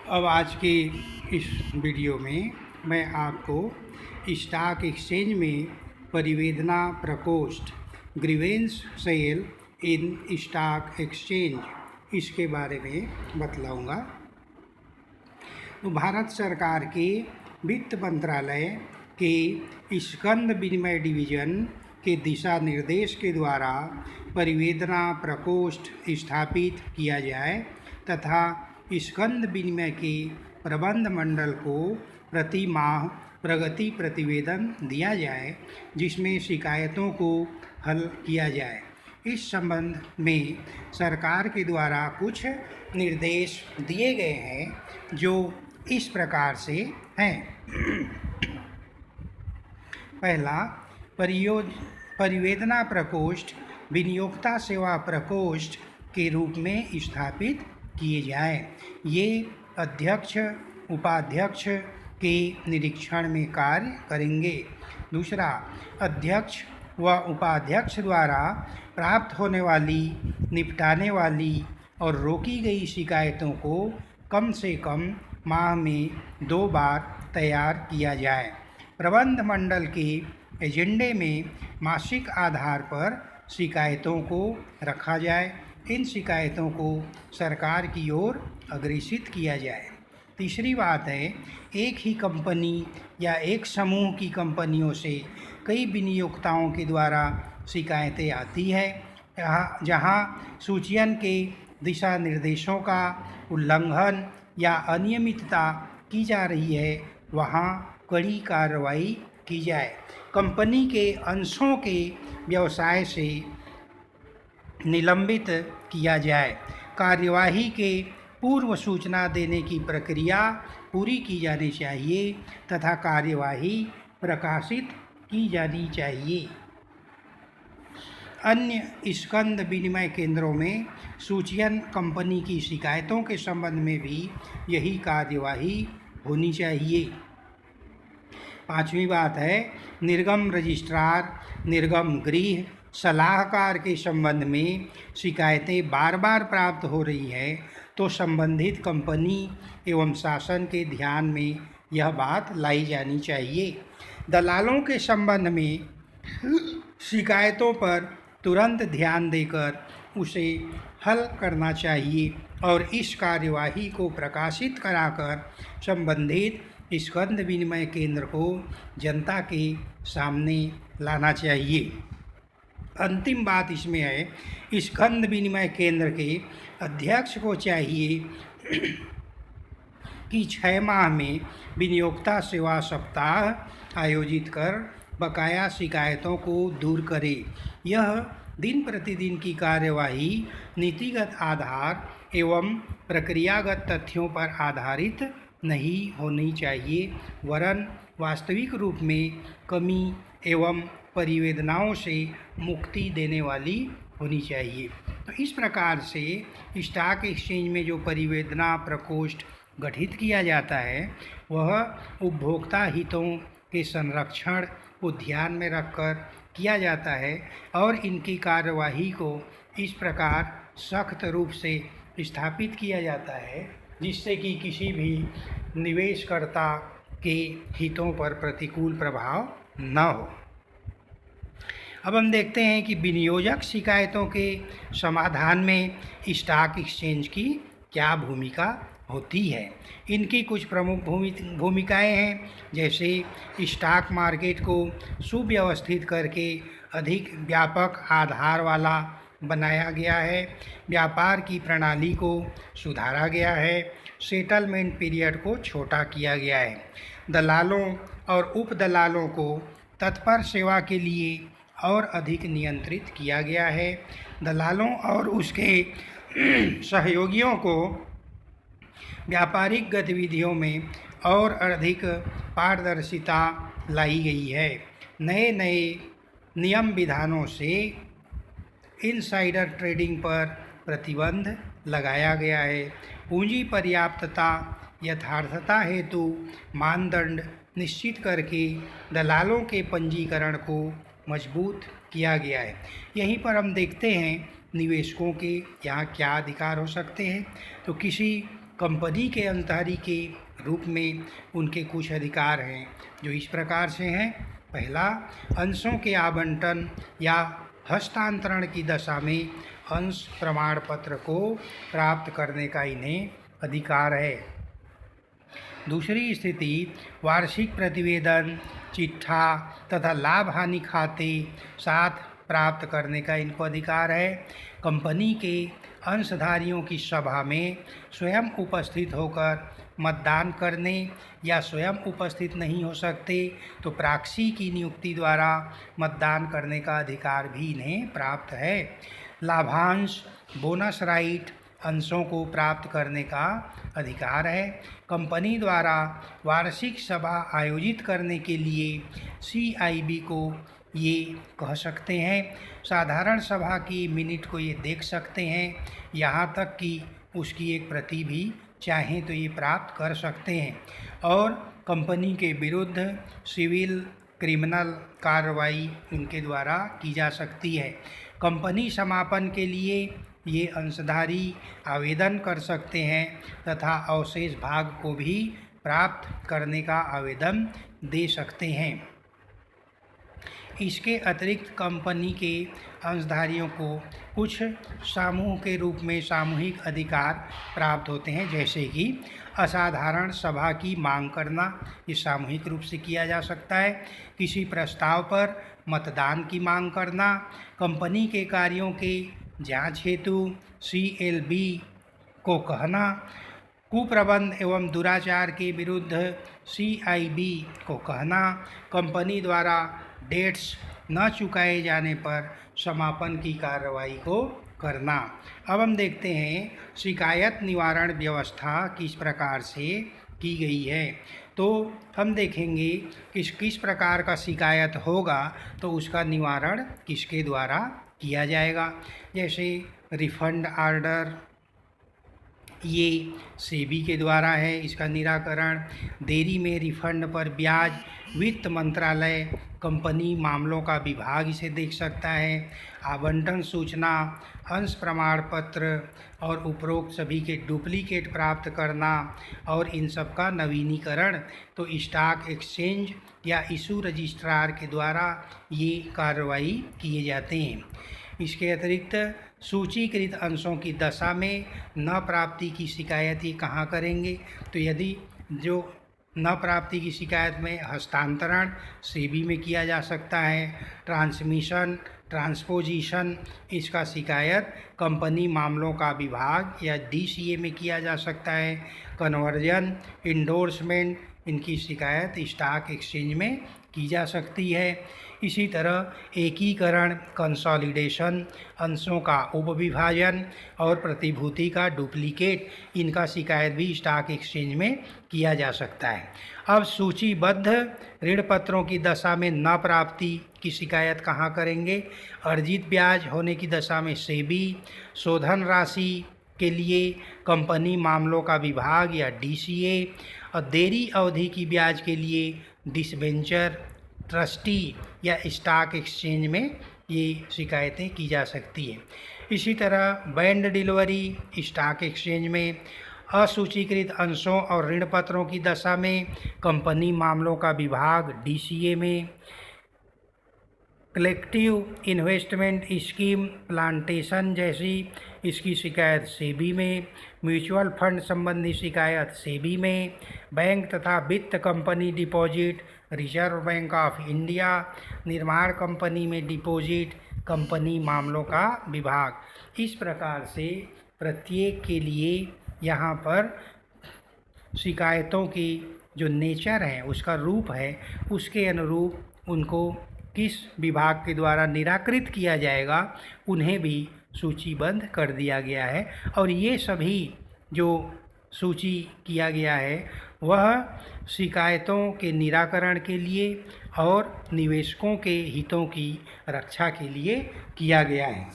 अब आज के इस वीडियो में मैं आपको स्टॉक एक्सचेंज में परिवेदना प्रकोष्ठ grievance cell in stock exchange इसके बारे में बतलाऊंगा। तो भारत सरकार के वित्त मंत्रालय के स्कंद विनिमय डिवीजन के दिशा निर्देश के द्वारा परिवेदना प्रकोष्ठ स्थापित किया जाए तथा स्कंद विनिमय के प्रबंध मंडल को प्रति माह प्रगति प्रतिवेदन दिया जाए जिसमें शिकायतों को हल किया जाए। इस संबंध में सरकार के द्वारा कुछ निर्देश दिए गए हैं जो इस प्रकार से हैं। पहला, परिवेदना प्रकोष्ठ विनियोक्ता सेवा प्रकोष्ठ के रूप में स्थापित किए जाए। ये अध्यक्ष उपाध्यक्ष के निरीक्षण में कार्य करेंगे। दूसरा, अध्यक्ष व उपाध्यक्ष द्वारा प्राप्त होने वाली, निपटाने वाली और रोकी गई शिकायतों को कम से कम माह में 2 बार तैयार किया जाए। प्रबंध मंडल के एजेंडे में मासिक आधार पर शिकायतों को रखा जाए। इन शिकायतों को सरकार की ओर अग्रेसित किया जाए। तीसरी बात है, एक ही कंपनी या एक समूह की कंपनियों से कई विनियोक्ताओं के द्वारा शिकायतें आती है। जहां सूचीयन के दिशा निर्देशों का उल्लंघन या अनियमितता की जा रही है वहां कड़ी कार्रवाई की जाए। कंपनी के अंशों के व्यवसाय से निलंबित किया जाए। कार्यवाही के पूर्व सूचना देने की प्रक्रिया पूरी की जानी चाहिए तथा कार्यवाही प्रकाशित की जानी चाहिए। अन्य स्कंद विनिमय केंद्रों में सूचीयन कंपनी की शिकायतों के संबंध में भी यही कार्यवाही होनी चाहिए। पांचवी बात है, निर्गम रजिस्ट्रार, निर्गम गृह सलाहकार के संबंध में शिकायतें बार बार प्राप्त हो रही है तो संबंधित कंपनी एवं शासन के ध्यान में यह बात लाई जानी चाहिए। दलालों के संबंध में शिकायतों पर तुरंत ध्यान देकर उसे हल करना चाहिए और इस कार्यवाही को प्रकाशित कराकर संबंधित स्कंद विनिमय केंद्र को जनता के सामने लाना चाहिए। अंतिम बात इसमें है, स्कंद विनिमय केंद्र के अध्यक्ष को चाहिए कि 6 माह में विनियोक्ता सेवा सप्ताह आयोजित कर बकाया शिकायतों को दूर करे। यह दिन प्रतिदिन की कार्यवाही नीतिगत आधार एवं प्रक्रियागत तथ्यों पर आधारित नहीं होनी चाहिए वरन वास्तविक रूप में कमी एवं परिवेदनाओं से मुक्ति देने वाली होनी चाहिए। तो इस प्रकार से स्टॉक एक्सचेंज में जो परिवेदना प्रकोष्ठ गठित किया जाता है वह उपभोक्ता हितों के संरक्षण को ध्यान में रखकर किया जाता है और इनकी कार्यवाही को इस प्रकार सख्त रूप से स्थापित किया जाता है जिससे कि किसी भी निवेशकर्ता के हितों पर प्रतिकूल प्रभाव न हो। अब हम देखते हैं कि विनियोजक शिकायतों के समाधान में स्टॉक एक्सचेंज की क्या भूमिका होती है। इनकी कुछ प्रमुख भूमिकाएं हैं, जैसे स्टॉक मार्केट को सुव्यवस्थित करके अधिक व्यापक आधार वाला बनाया गया है, व्यापार की प्रणाली को सुधारा गया है, सेटलमेंट पीरियड को छोटा किया गया है, दलालों और उपदलालों को तत्पर सेवा के लिए और अधिक नियंत्रित किया गया है, दलालों और उसके सहयोगियों को व्यापारिक गतिविधियों में और अधिक पारदर्शिता लाई गई है, नए नए नियम विधानों से इनसाइडर ट्रेडिंग पर प्रतिबंध लगाया गया है, पूंजी पर्याप्तता यथार्थता हेतु मानदंड निश्चित करके दलालों के पंजीकरण को मजबूत किया गया है। यहीं पर हम देखते हैं निवेशकों के यहाँ क्या अधिकार हो सकते हैं। तो किसी कंपनी के अंशधारी के रूप में उनके कुछ अधिकार हैं जो इस प्रकार से हैं। पहला, अंशों के आवंटन या हस्तांतरण की दशा में अंश प्रमाण पत्र को प्राप्त करने का इन्हें अधिकार है। दूसरी स्थिति, वार्षिक प्रतिवेदन, चिट्ठा तथा लाभ हानि खाते साथ प्राप्त करने का इनको अधिकार है। कंपनी के अंशधारियों की सभा में स्वयं उपस्थित होकर मतदान करने या स्वयं उपस्थित नहीं हो सकते तो प्रॉक्सी की नियुक्ति द्वारा मतदान करने का अधिकार भी इन्हें प्राप्त है। लाभांश, बोनस राइट, अंशों को प्राप्त करने का अधिकार है। कंपनी द्वारा वार्षिक सभा आयोजित करने के लिए CIB को ये कह सकते हैं। साधारण सभा की मिनट को ये देख सकते हैं, यहाँ तक कि उसकी एक प्रति भी चाहें तो ये प्राप्त कर सकते हैं। और कंपनी के विरुद्ध सिविल, क्रिमिनल कार्रवाई इनके द्वारा की जा सकती है। कंपनी समापन के लिए ये अंशधारी आवेदन कर सकते हैं तथा अवशेष भाग को भी प्राप्त करने का आवेदन दे सकते हैं। इसके अतिरिक्त कंपनी के अंशधारियों को कुछ समूह के रूप में सामूहिक अधिकार प्राप्त होते हैं, जैसे कि असाधारण सभा की मांग करना, ये सामूहिक रूप से किया जा सकता है। किसी प्रस्ताव पर मतदान की मांग करना, कंपनी के कार्यों के जांच हेतु CLB को कहना, कुप्रबंध एवं दुराचार के विरुद्ध CIB को कहना, कंपनी द्वारा डेट्स न चुकाए जाने पर समापन की कार्रवाई को करना। अब हम देखते हैं शिकायत निवारण व्यवस्था किस प्रकार से की गई है। तो हम देखेंगे किस प्रकार का शिकायत होगा तो उसका निवारण किसके द्वारा किया जाएगा। जैसे रिफंड ऑर्डर, ये सेबी के द्वारा है इसका निराकरण। देरी में रिफंड पर ब्याज, वित्त मंत्रालय, कंपनी मामलों का विभाग इसे देख सकता है। आवंटन सूचना, अंश प्रमाण पत्र और उपरोक्त सभी के डुप्लीकेट प्राप्त करना और इन सब का नवीनीकरण तो स्टॉक एक्सचेंज या इशू रजिस्ट्रार के द्वारा ये कार्रवाई किए जाते हैं। इसके अतिरिक्त सूचीकृत अंशों की दशा में न प्राप्ति की शिकायत ये कहाँ करेंगे, तो यदि जो न प्राप्ति की शिकायत में हस्तांतरण सेबी में किया जा सकता है, ट्रांसमिशन, ट्रांसपोजिशन इसका शिकायत कंपनी मामलों का विभाग या DCA में किया जा सकता है, कन्वर्जन, इंडोर्समेंट इनकी शिकायत स्टॉक एक्सचेंज में की जा सकती है। इसी तरह एकीकरण, कंसोलिडेशन, अंशों का उपविभाजन और प्रतिभूति का डुप्लीकेट इनका शिकायत भी स्टॉक एक्सचेंज में किया जा सकता है। अब सूचीबद्ध ऋण पत्रों की दशा में न प्राप्ति की शिकायत कहाँ करेंगे? अर्जित ब्याज होने की दशा में सेबी, शोधन राशि के लिए कंपनी मामलों का विभाग या DCA और देरी अवधि की ब्याज के लिए डिसबेंचर, ट्रस्टी या स्टॉक एक्सचेंज में ये शिकायतें की जा सकती हैं। इसी तरह बैंड डिलीवरी, स्टॉक एक्सचेंज में असूचीकृत अंशों और ऋण पत्रों की दशा में कंपनी मामलों का विभाग DCA में, कलेक्टिव इन्वेस्टमेंट स्कीम प्लांटेशन जैसी इसकी शिकायत सेबी में, म्यूचुअल फंड संबंधी शिकायत सेबी में, बैंक तथा वित्त company deposit reserve bank of India, निर्माण कंपनी में डिपॉजिट कंपनी मामलों का विभाग। इस प्रकार से प्रत्येक के लिए यहाँ पर शिकायतों की जो नेचर है, उसका रूप है, उसके अनुरूप उनको किस विभाग के द्वारा निराकृत किया जाएगा उन्हें भी सूचीबद्ध कर दिया गया है। और ये सभी जो सूची किया गया है वह शिकायतों के निराकरण के लिए और निवेशकों के हितों की रक्षा के लिए किया गया है।